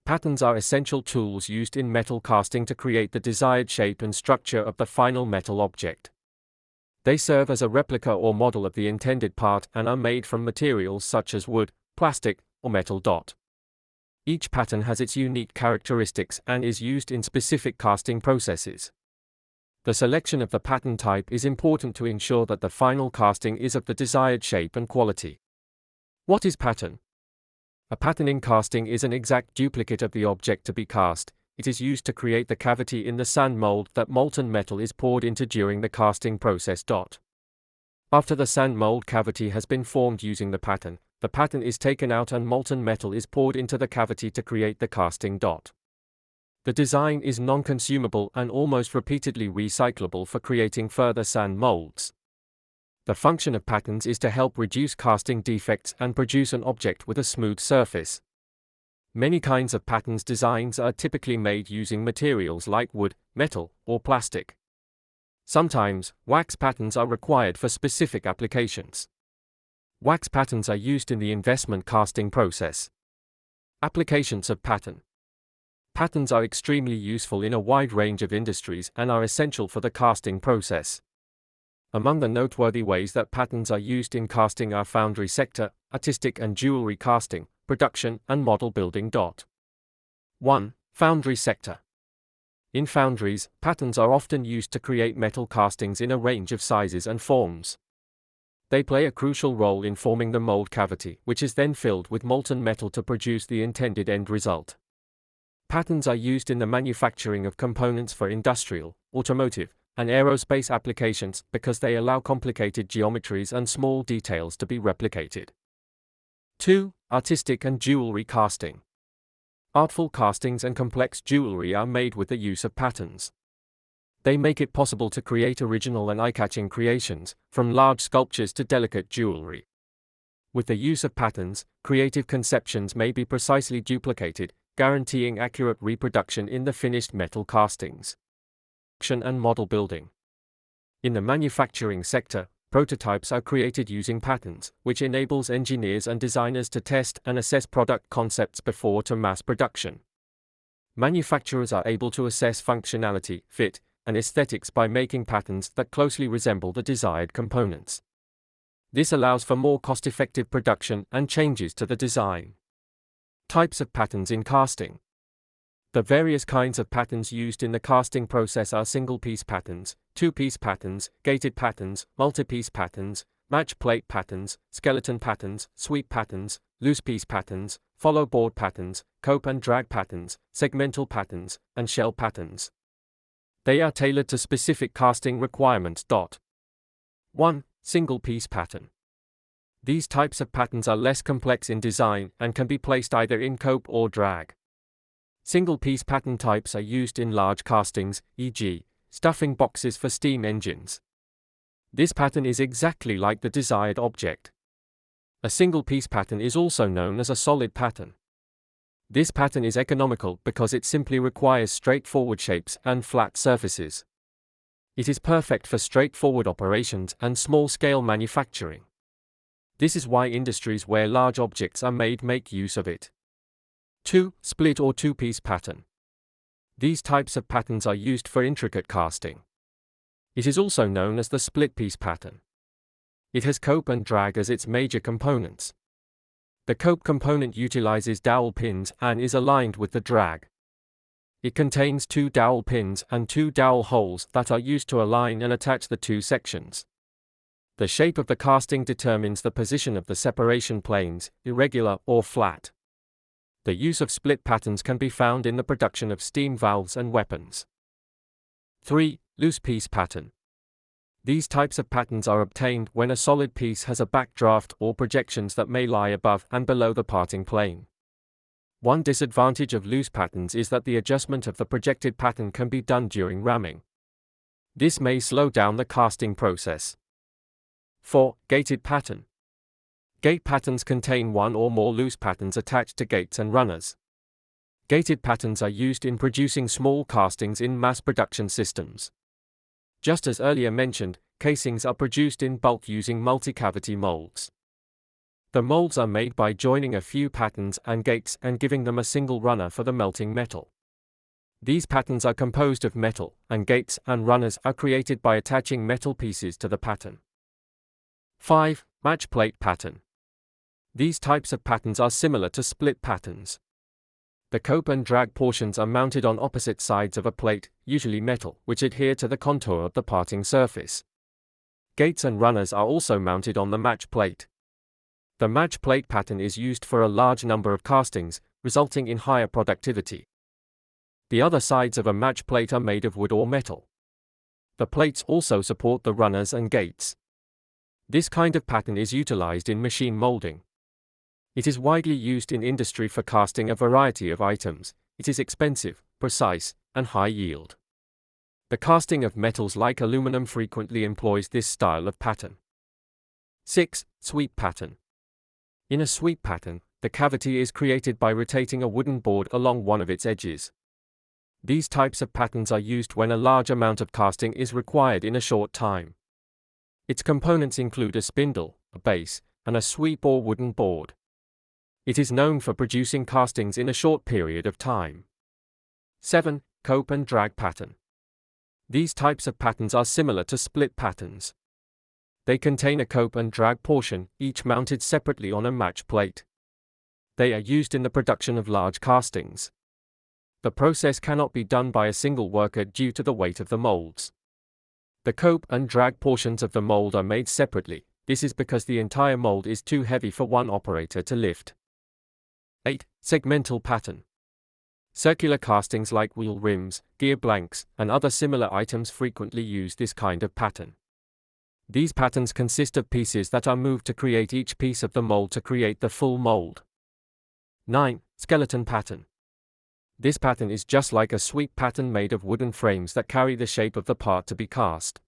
Patterns are essential tools used in metal casting to create the desired shape and structure of the final metal object. They serve as a replica or model of the intended part and are made from materials such as wood, plastic, or metal. Each pattern has its unique characteristics and is used in specific casting processes. The selection of the pattern type is important to ensure that the final casting is of the desired shape and quality. What is pattern? A pattern in casting is an exact duplicate of the object to be cast. It is used to create the cavity in the sand mold that molten metal is poured into during the casting process. After the sand mold cavity has been formed using the pattern is taken out and molten metal is poured into the cavity to create the casting. The design is non-consumable and almost repeatedly recyclable for creating further sand molds. The function of patterns is to help reduce casting defects and produce an object with a smooth surface. Many kinds of patterns designs are typically made using materials like wood, metal, or plastic. Sometimes, wax patterns are required for specific applications. Wax patterns are used in the investment casting process. Applications of pattern. Patterns are extremely useful in a wide range of industries and are essential for the casting process. Among the noteworthy ways that patterns are used in casting are foundry sector, artistic and jewelry casting, production, and model building. 1. Foundry sector. In foundries, patterns are often used to create metal castings in a range of sizes and forms. They play a crucial role in forming the mold cavity, which is then filled with molten metal to produce the intended end result. Patterns are used in the manufacturing of components for industrial, automotive, and aerospace applications because they allow complicated geometries and small details to be replicated. 2. Artistic and jewelry casting. Artful castings and complex jewelry are made with the use of patterns. They make it possible to create original and eye-catching creations, from large sculptures to delicate jewelry. With the use of patterns, creative conceptions may be precisely duplicated, guaranteeing accurate reproduction in the finished metal castings. And model building. In the manufacturing sector, prototypes are created using patterns, which enables engineers and designers to test and assess product concepts before to mass production. Manufacturers are able to assess functionality, fit, and aesthetics by making patterns that closely resemble the desired components. This allows for more cost-effective production and changes to the design. Types of patterns in casting. The various kinds of patterns used in the casting process are single-piece patterns, two-piece patterns, gated patterns, multi-piece patterns, match plate patterns, skeleton patterns, sweep patterns, loose-piece patterns, follow board patterns, cope and drag patterns, segmental patterns, and shell patterns. They are tailored to specific casting requirements. 1. Single-piece pattern. These types of patterns are less complex in design and can be placed either in cope or drag. Single-piece pattern types are used in large castings, e.g., stuffing boxes for steam engines. This pattern is exactly like the desired object. A single-piece pattern is also known as a solid pattern. This pattern is economical because it simply requires straightforward shapes and flat surfaces. It is perfect for straightforward operations and small-scale manufacturing. This is why industries where large objects are made make use of it. 2. Split or two-piece pattern. These types of patterns are used for intricate casting. It is also known as the split-piece pattern. It has cope and drag as its major components. The cope component utilizes dowel pins and is aligned with the drag. It contains 2 dowel pins and 2 dowel holes that are used to align and attach the two sections. The shape of the casting determines the position of the separation planes, irregular or flat. The use of split patterns can be found in the production of steam valves and weapons. 3. Loose piece pattern. These types of patterns are obtained when a solid piece has a backdraft or projections that may lie above and below the parting plane. One disadvantage of loose patterns is that the adjustment of the projected pattern can be done during ramming. This may slow down the casting process. 4. Gated pattern. Gate patterns contain one or more loose patterns attached to gates and runners. Gated patterns are used in producing small castings in mass production systems. Just as earlier mentioned, casings are produced in bulk using multi-cavity molds. The molds are made by joining a few patterns and gates and giving them a single runner for the melting metal. These patterns are composed of metal, and gates and runners are created by attaching metal pieces to the pattern. 5. Match plate pattern. These types of patterns are similar to split patterns. The cope and drag portions are mounted on opposite sides of a plate, usually metal, which adhere to the contour of the parting surface. Gates and runners are also mounted on the match plate. The match plate pattern is used for a large number of castings, resulting in higher productivity. The other sides of a match plate are made of wood or metal. The plates also support the runners and gates. This kind of pattern is utilized in machine molding. It is widely used in industry for casting a variety of items. It is expensive, precise, and high yield. The casting of metals like aluminum frequently employs this style of pattern. 6. Sweep pattern. In a sweep pattern, the cavity is created by rotating a wooden board along one of its edges. These types of patterns are used when a large amount of casting is required in a short time. Its components include a spindle, a base, and a sweep or wooden board. It is known for producing castings in a short period of time. 7. Cope and drag pattern. These types of patterns are similar to split patterns. They contain a cope and drag portion, each mounted separately on a match plate. They are used in the production of large castings. The process cannot be done by a single worker due to the weight of the molds. The cope and drag portions of the mold are made separately. This is because the entire mold is too heavy for one operator to lift. 8. Segmental pattern. Circular castings like wheel rims, gear blanks, and other similar items frequently use this kind of pattern. These patterns consist of pieces that are moved to create each piece of the mold to create the full mold. 9. Skeleton pattern. This pattern is just like a sweep pattern made of wooden frames that carry the shape of the part to be cast.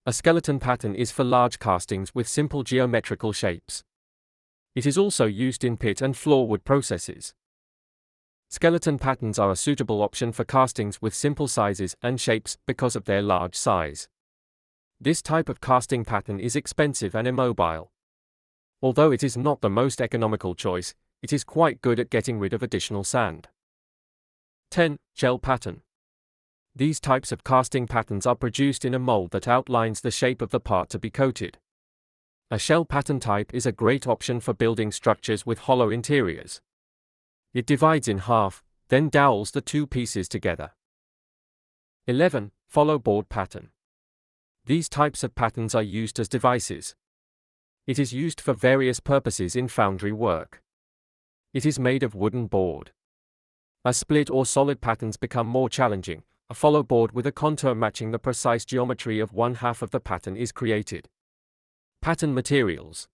A skeleton pattern is for large castings with simple geometrical shapes. It is also used in pit and floor wood processes. Skeleton patterns are a suitable option for castings with simple sizes and shapes because of their large size. This type of casting pattern is expensive and immobile. Although it is not the most economical choice, it is quite good at getting rid of additional sand. 10. Shell pattern. These types of casting patterns are produced in a mold that outlines the shape of the part to be coated. A shell pattern type is a great option for building structures with hollow interiors. It divides in half, then dowels the two pieces together. 11. Follow board pattern. These types of patterns are used as devices. It is used for various purposes in foundry work. It is made of wooden board. As split or solid patterns become more challenging, a follow board with a contour matching the precise geometry of one half of the pattern is created. Pattern materials.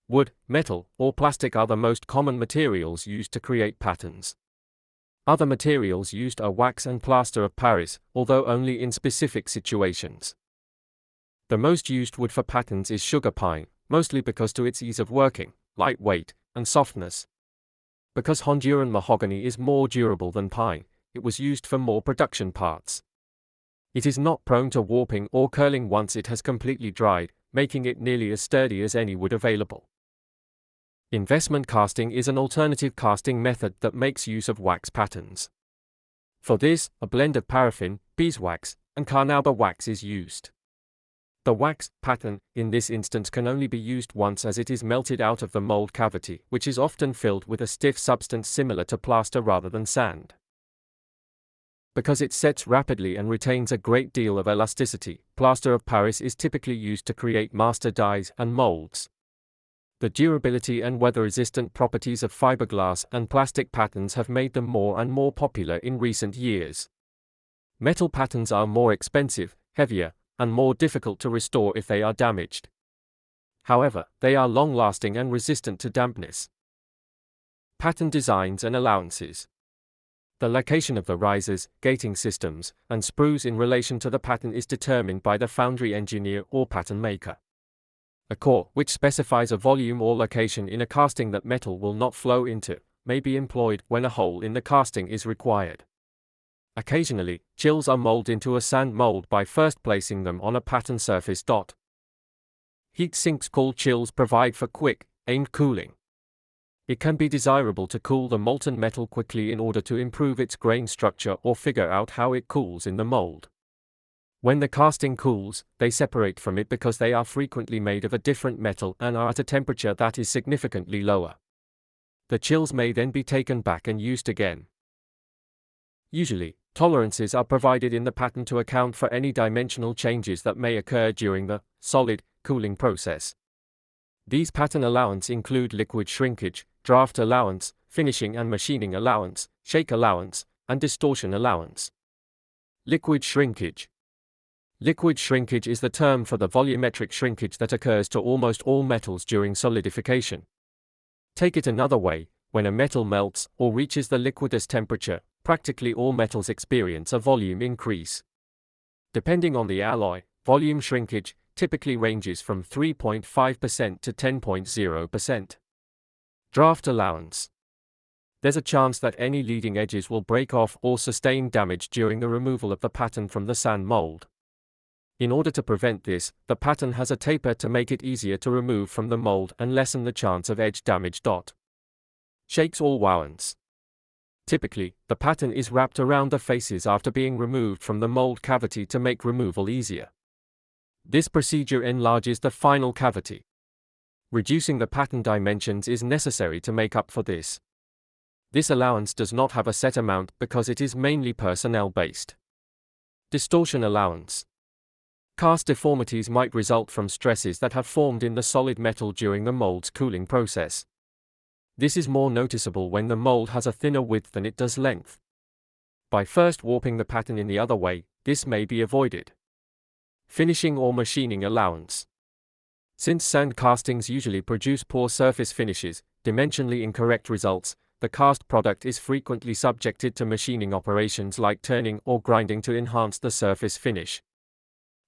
Wood, metal, or plastic are the most common materials used to create patterns. Other materials used are wax and plaster of Paris, although only in specific situations. The most used wood for patterns is sugar pine, mostly because to its ease of working, lightweight, and softness. Because Honduran mahogany is more durable than pine, it was used for more production parts. It is not prone to warping or curling once it has completely dried, making it nearly as sturdy as any wood available. Investment casting is an alternative casting method that makes use of wax patterns. For this, a blend of paraffin, beeswax, and carnauba wax is used. The wax pattern, in this instance, can only be used once as it is melted out of the mold cavity, which is often filled with a stiff substance similar to plaster rather than sand. Because it sets rapidly and retains a great deal of elasticity, plaster of Paris is typically used to create master dies and molds. The durability and weather-resistant properties of fiberglass and plastic patterns have made them more and more popular in recent years. Metal patterns are more expensive, heavier, and more difficult to restore if they are damaged. However, they are long-lasting and resistant to dampness. Pattern designs and allowances. The location of the risers, gating systems, and sprues in relation to the pattern is determined by the foundry engineer or pattern maker. A core, which specifies a volume or location in a casting that metal will not flow into, may be employed when a hole in the casting is required. Occasionally, chills are molded into a sand mold by first placing them on a pattern surface. Heat sinks called chills provide for quick, aimed cooling. It can be desirable to cool the molten metal quickly in order to improve its grain structure or figure out how it cools in the mold. When the casting cools, they separate from it because they are frequently made of a different metal and are at a temperature that is significantly lower. The chills may then be taken back and used again. Usually, tolerances are provided in the pattern to account for any dimensional changes that may occur during the solid cooling process. These pattern allowances include liquid shrinkage, draft allowance, finishing and machining allowance, shake allowance, and distortion allowance. Liquid shrinkage. Liquid shrinkage is the term for the volumetric shrinkage that occurs to almost all metals during solidification. Take it another way, when a metal melts or reaches the liquidus temperature, practically all metals experience a volume increase. Depending on the alloy, volume shrinkage typically ranges from 3.5% to 10.0%. Draft allowance. There's a chance that any leading edges will break off or sustain damage during the removal of the pattern from the sand mold. In order to prevent this, the pattern has a taper to make it easier to remove from the mold and lessen the chance of edge damage. Shakes or wowance. Typically, the pattern is wrapped around the faces after being removed from the mold cavity to make removal easier. This procedure enlarges the final cavity. Reducing the pattern dimensions is necessary to make up for this. This allowance does not have a set amount because it is mainly personnel-based. Distortion allowance. Cast deformities might result from stresses that have formed in the solid metal during the mold's cooling process. This is more noticeable when the mold has a thinner width than it does length. By first warping the pattern in the other way, this may be avoided. Finishing or machining allowance. Since sand castings usually produce poor surface finishes, dimensionally incorrect results, the cast product is frequently subjected to machining operations like turning or grinding to enhance the surface finish.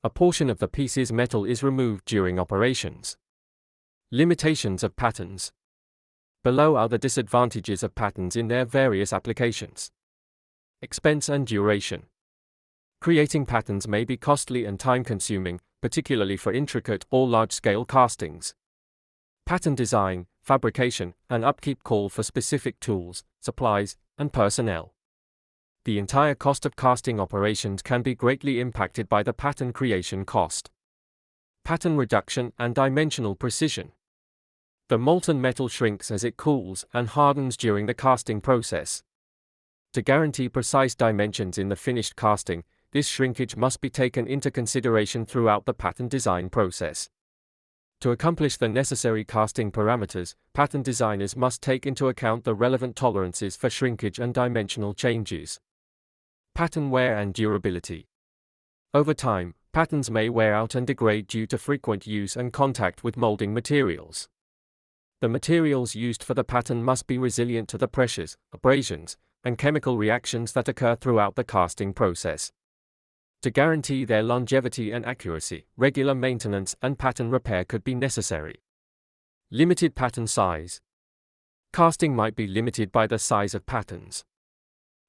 A portion of the piece's metal is removed during operations. Limitations of patterns. Below are the disadvantages of patterns in their various applications. Expense and duration. Creating patterns may be costly and time-consuming, particularly for intricate or large-scale castings. Pattern design, fabrication, and upkeep call for specific tools, supplies, and personnel. The entire cost of casting operations can be greatly impacted by the pattern creation cost. Pattern reduction and dimensional precision. The molten metal shrinks as it cools and hardens during the casting process. To guarantee precise dimensions in the finished casting, this shrinkage must be taken into consideration throughout the pattern design process. To accomplish the necessary casting parameters, pattern designers must take into account the relevant tolerances for shrinkage and dimensional changes. Pattern wear and durability. Over time, patterns may wear out and degrade due to frequent use and contact with molding materials. The materials used for the pattern must be resilient to the pressures, abrasions, and chemical reactions that occur throughout the casting process. To guarantee their longevity and accuracy, regular maintenance and pattern repair could be necessary. Limited pattern size. Casting might be limited by the size of patterns.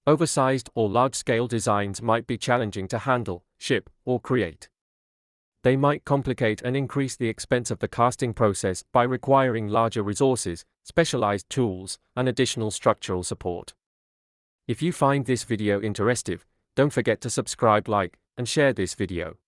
Oversized or large-scale designs might be challenging to handle, ship, or create. They might complicate and increase the expense of the casting process by requiring larger resources, specialized tools, and additional structural support. If you find this video interesting, don't forget to subscribe, like, and share this video.